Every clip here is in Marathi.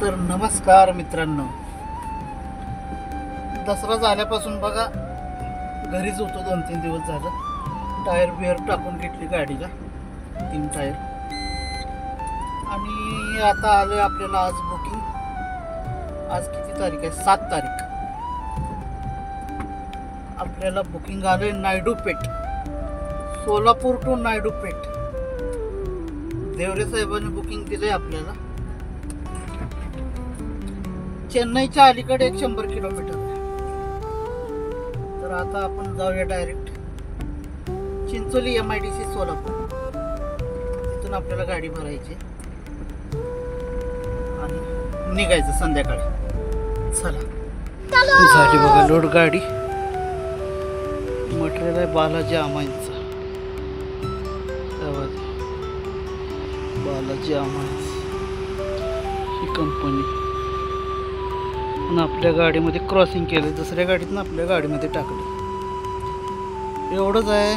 तर नमस्कार मित्रांनो, दसरा झाल्यापासून बघा घरीच होतो. 2-3 दिवस झालं. टायर बिअर टाकून घेतली गाडीला, 3 टायर. आणि आता आलोय आपल्याला आज बुकिंग. आज किती तारीख आहे? 7 तारीख. आपल्याला बुकिंग आलोय नायडूपेठ, सोलापूर टू नायडूपेठ. देवरे साहेबांनी बुकिंग दिलंय आपल्याला. चेन्नईच्या अलीकडे 100 किलोमीटर. तर आता आपण जाऊया डायरेक्ट चिंचोली MIDC सोलापूर. तिथून आपल्याला गाडी भरायची आणि निघायचं संध्याकाळी. चला, झाली बघा लोड गाडी. मटेरियल आहे बालाजी अमाईनचा. बालाजी अमाईन्स ही कंपनी. पण आपल्या गाडीमध्ये क्रॉसिंग केलं, दुसऱ्या गाडीतून आपल्या गाडीमध्ये टाकलं. एवढंच आहे,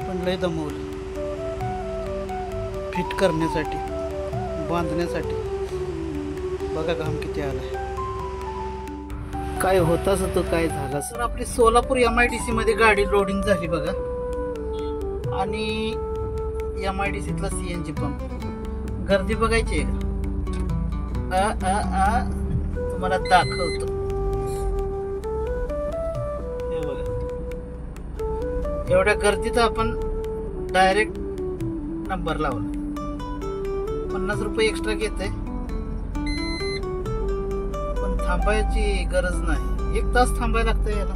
पण लय दमवलं फिट करण्यासाठी, बांधण्यासाठी. बघा घाम किती आलाय. काय होताच तो काय झाला. तर आपली सोलापूर MIDC मध्ये गाडी लोडिंग झाली बघा. आणि MIDCतला CNG पंप. गर्दी बघायची आहे का? तुम्हाला दाखवतो. हे बघा, एवढ्या गर्दीत आपण डायरेक्ट नंबर लावला. 50 रुपये एक्स्ट्रा घेते, पण थांबायची गरज नाही. 1 तास थांबायला लागतं याला.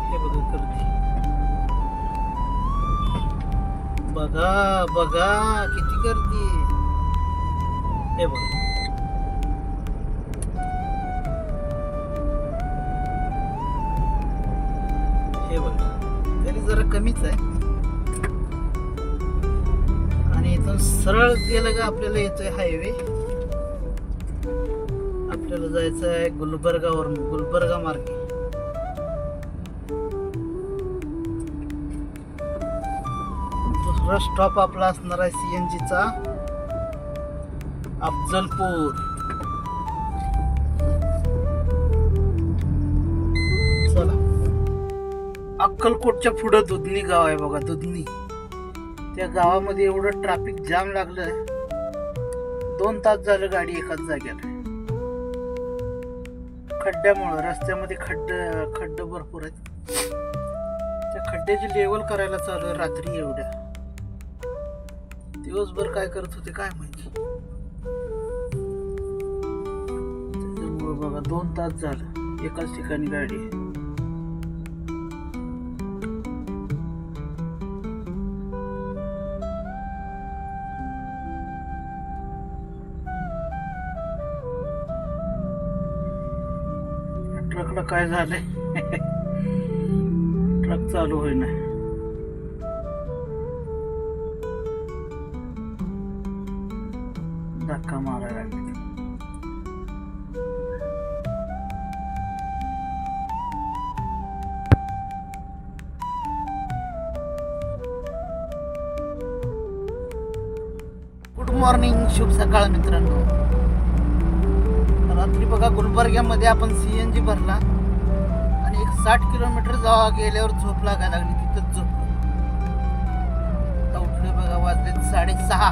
हे बघा गर्दी, बघा बघा किती गर्दी आहे. हे बघा, हे बघा, तरी जरा कमीच आहे. आणि इथून सरळ गेलं का आपल्याला येतोय हायवे. आपल्याला जायचं आहे गुलबर्गावरून, गुलबर्गा मार्गे. दुसरा स्टॉप आपला असणार आहे CNGचा अफजलपूर. चला, अक्कलकोटच्या पुढं दुधनी गाव आहे बघा, दुधनी. त्या गावामध्ये एवढं ट्रॅफिक जाम लागलं, 2 तास झालं गाडी एकाच जागेला. खड्ड्यामुळं, रस्त्यामध्ये खड्डे भरपूर आहेत. त्या खड्ड्याची लेवल करायला चालू आहे रात्री. एवढ्या दिवसभर काय करत होते काय माहिती. बघा 2 तास झालं एकाच ठिकाणी गाडी. ट्रकला काय झालंय? ट्रक चालू होईना. धक्का मारायला लागला. गुड मॉर्निंग, शुभ सकाळ मित्रांनो. रात्री बघा गुलबर्ग्यामध्ये आपण CNG भरला आणि एक 60 किलोमीटर जावा गेल्यावर झोप लागायला लागली. तिथंच झोपलो. आता उठले बघा, वाजले 6:30.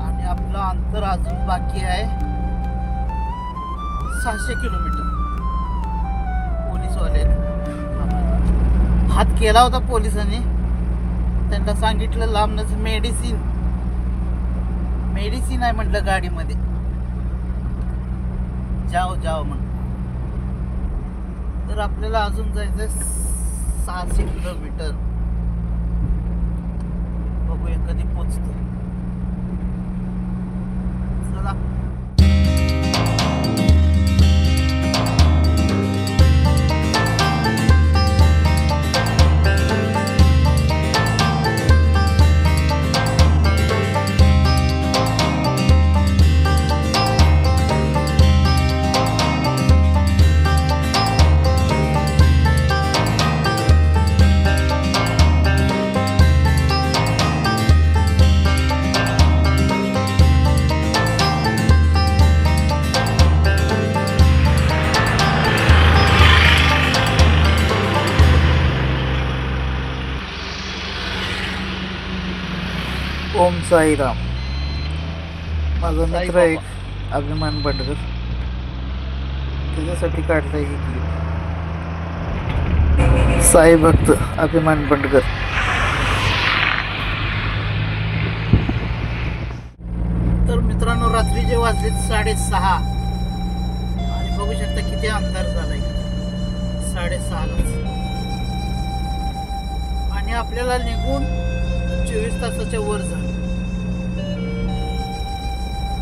आणि आपलं अंतर अजून बाकी आहे 600 किलोमीटर. पोलीसवाले हात केला होता पोलिसांनी. त्यांना सांगितलं लांबनच मेडिसिन आहे म्हटलं गाडीमध्ये. जाओ म्हण. तर आपल्याला अजून जायचंय 600 किलोमीटर. बघूया कधी पोचतो. चला, ओम साईराम. माझा मित्र एक अभिमान बंडगर, त्याच्यासाठी काढलं ही क्लिप. साई भक्त अभिमान बंडगर. तर मित्रांनो, रात्रीचे वाजले 6:30 आणि बघू शकता किती अंधार झालाय. 6:30 आणि आपल्याला निघून 24 तासाच्या वर झालं.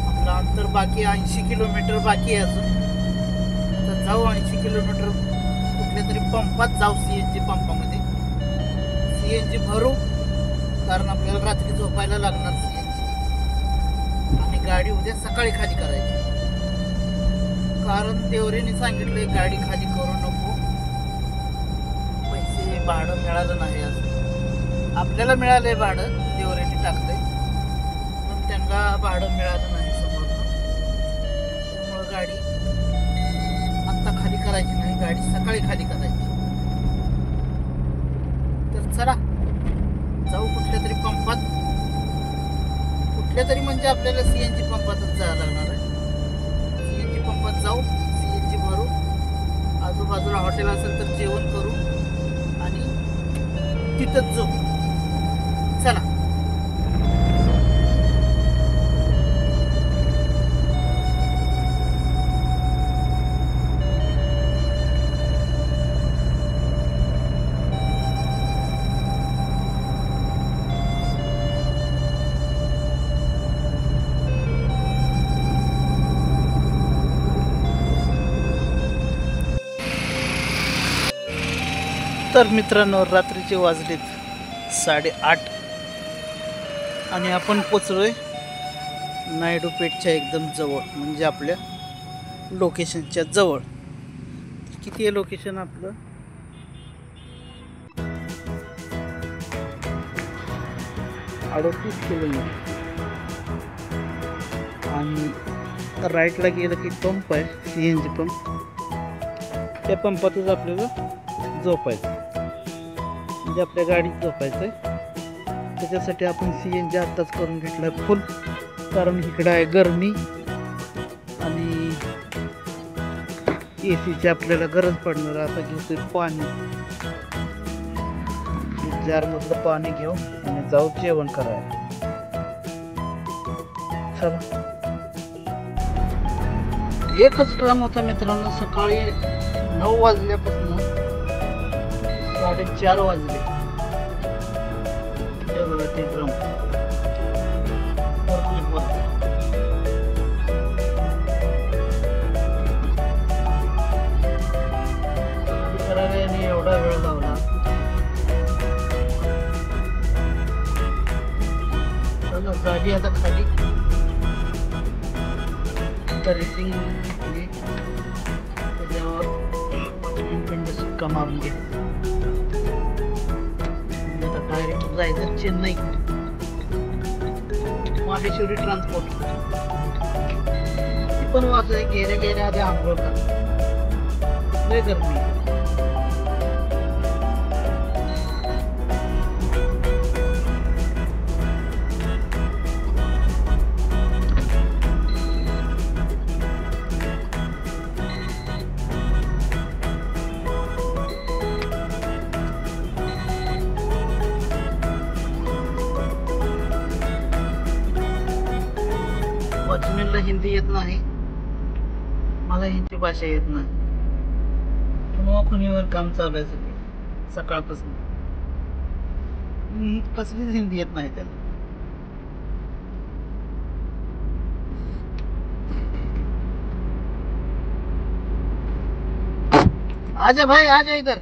आपलं अंतर बाकी 80 किलोमीटर बाकी आहे अजून. आता जाऊ 80 किलोमीटर कुठल्या तरी पंपात जाऊ, CNG पंपामध्ये CNG भरू, कारण आपल्याला रात्री झोपायला लागणार CNG. आणि गाडी उद्या सकाळी खाली करायची, कारण देवरेने सांगितलंय गाडी खाली करू नको, पैसे भाडं मिळालं नाही. अजून आपल्याला मिळालंय भाडं, देवरेने टाकलंय, पण त्यांना भाडं मिळालं नाही समोरनं. त्यामुळं गाडी आत्ता खाली करायची नाही, गाडी सकाळी खाली करायची. तर चला जाऊ कुठल्या तरी पंपात, कुठल्या तरी म्हणजे आपल्याला CNG पंपातच जायला लागणार आहे. CNG पंपात जाऊ, CNG भरू, आजूबाजूला हॉटेल असेल तर जेवण करू आणि तिथंच जाऊ. चला. तर मित्रांनो, रात्रीचे वाजलेत 8:30 आणि आपण पोचलोय नायडूपेठच्या एकदम जवळ, म्हणजे आपल्या लोकेशनच्या जवळ. किती आहे लोकेशन आपलं? 38 किलोमीटर. आणि राईटला गेलं की पंप आहे, CNG पंप. त्या पंपातच आपल्याला झोपायचं, म्हणजे आपल्या गाडीत झोपायचं आहे. त्याच्यासाठी आपण CNG आत्ताच करून घेतला आहे फुल, कारण इकडं आहे गरमी आणि ACची आपल्याला गरज पडणार. आता घेतोय पाणी, जारमधलं पाणी घेऊ आणि जाऊ जेवण करायला. चला. एकच ड्रम होता मित्रांनो, सकाळी 9 वाजल्यापासून 4:30 वाजले. ते ड्रम करायला एवढा वेळ लावला. झाली आता खाली रेसिंग, त्याच्यावर सुक्का मारून घे. डायरेक्ट जायचं चेन्नई, माहेश्वरी ट्रान्सपोर्ट. ती पण वाजय गेल्या गेल्या आधी आंघोळ का, लय गरमी. वॉचमॅनला हिंदी येत नाही, मला हिंदी भाषा येत नाही. खुणीवर काम चालू आहे सकाळपासून, कसलीच हिंदी येत नाही त्याला. आजा भाई, आजा इधर.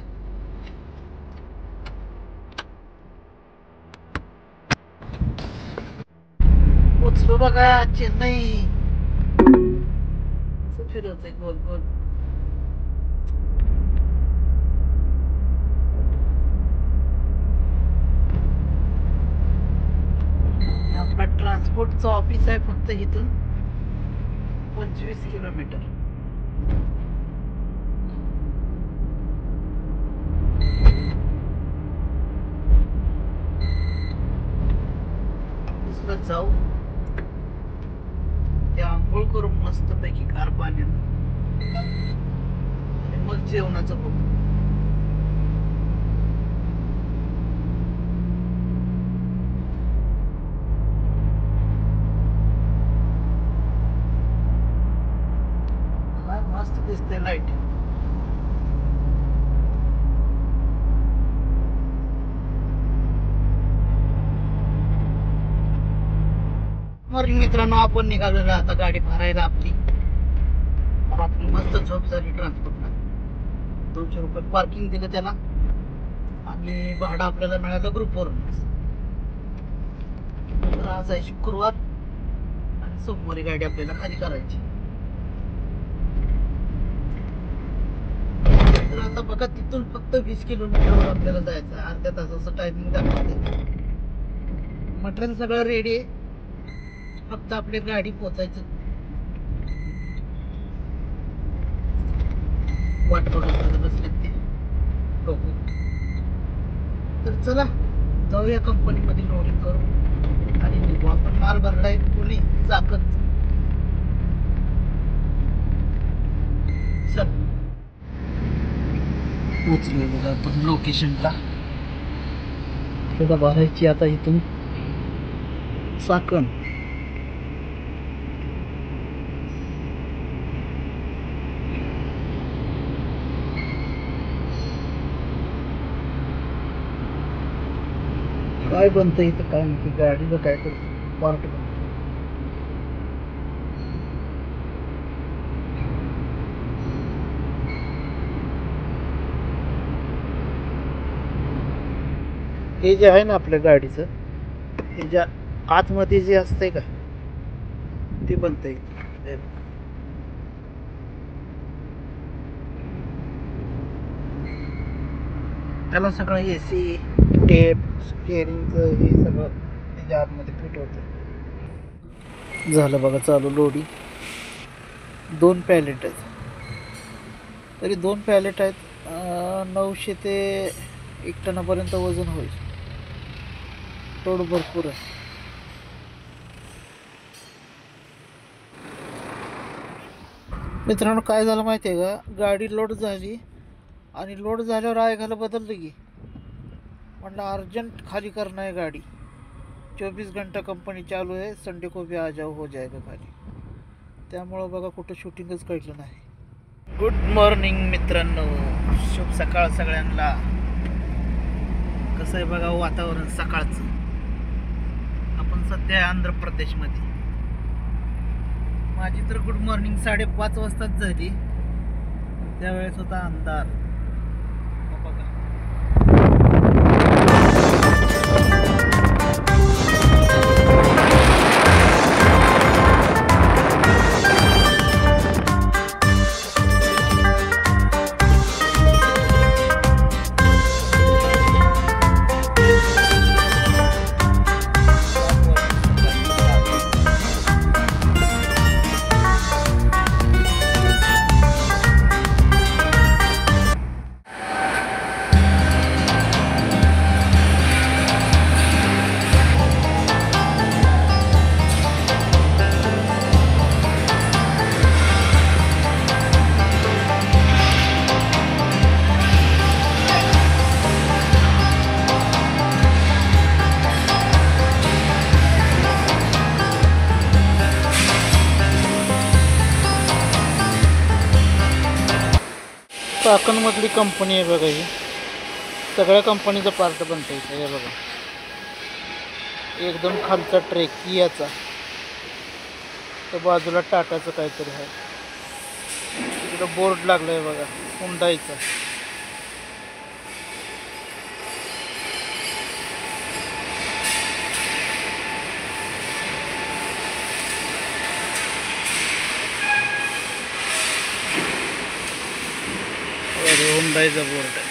पोचलो बघा चेन्नई. फिरत आहे गोल गोल. आपला ट्रान्सपोर्टचं ऑफिस आहे फक्त इथून 25 किलोमीटर. ऑफिसला जाऊ, त्या आंघोळ करू मस्त पैकी गार पाण्यानं, आणि मग जेवणाचं बघू. काय मस्त दिसते लाईट. मॉर्निंग मित्रांनो, आपण निघालेलो आता गाडी भरायला आपली. आपली मस्त झोप झाली ट्रान्सपोर्टला. 200 रुपये पार्किंग दिलं त्याला आणि भाडं आपल्याला मिळालं ग्रुपवरून. तर आज आहे शुक्रवार आणि सोमवारी गाडी आपल्याला खाली करायची. तर आता बघा, तिथून फक्त 20 किलोमीटरवर आपल्याला जायचं आहे. अर्ध्या तासाचं टायमिंग दाखवते. मटेरियल सगळं रेडी आहे, फक्त आपली गाडी पोचायचं. वाट बघत बसले ते बघू. तर चला जाऊया कंपनीमध्ये लोडिंग करू आणि निघू. आपण माल भरलाय पुणे चाकण. चल पोचलेलो आपण लोकेशनला. त्याला भरायची आता इथून चाकण. काय बनतं इथं काय नाही, गाडीचं काय करतो पार्ट बनतो. हे जे आहे ना आपल्या गाडीचं, हे ज्या आतमध्ये जे असतंय का ते बनतंय. त्याला सगळं AC, टेप, स्टेअरिंगचं हे सगळं त्याच्या आतमध्ये फिट होतं. झालं बघा चालू लोडिंग. 2 पॅलेट आहेत, तरी 2 पॅलेट आहेत. 900 ते 1 टनापर्यंत वजन होईल. लोड भरपूर आहे. मित्रांनो, काय झालं माहिती आहे का, गाडी लोड झाली आणि लोड झाल्यावर ऐकायला बदललं की म्हटलं अर्जंट खाली करना है गाड़ी. 24 घंटा कंपनी चालू है, संडे को भी आ जाओ, हो जाएगा खाली. त्यामुळं बघा कुठं शूटिंगच कळलं नाही. गुड मॉर्निंग मित्रांनो, शुभ सकाळ सगळ्यांना. कसं आहे बघा वातावरण सकाळचं. आपण सध्या आंध्र प्रदेशमध्ये. माझी तर गुड मॉर्निंग 5:30 वाजताच झाली. त्यावेळेस होता अंधार. बघा चाकणमधली कंपनी आहे बघा. ही सगळ्या कंपनीचा पार्ट बनतं इथं. हे बघा एकदम खालचा ट्रेक कियाचा, तर बाजूला टाटाचं काहीतरी आहे. इकडं बोर्ड लागलं आहे बघा हुंडाईचा. हुंडाईचा बोर्ड आहे.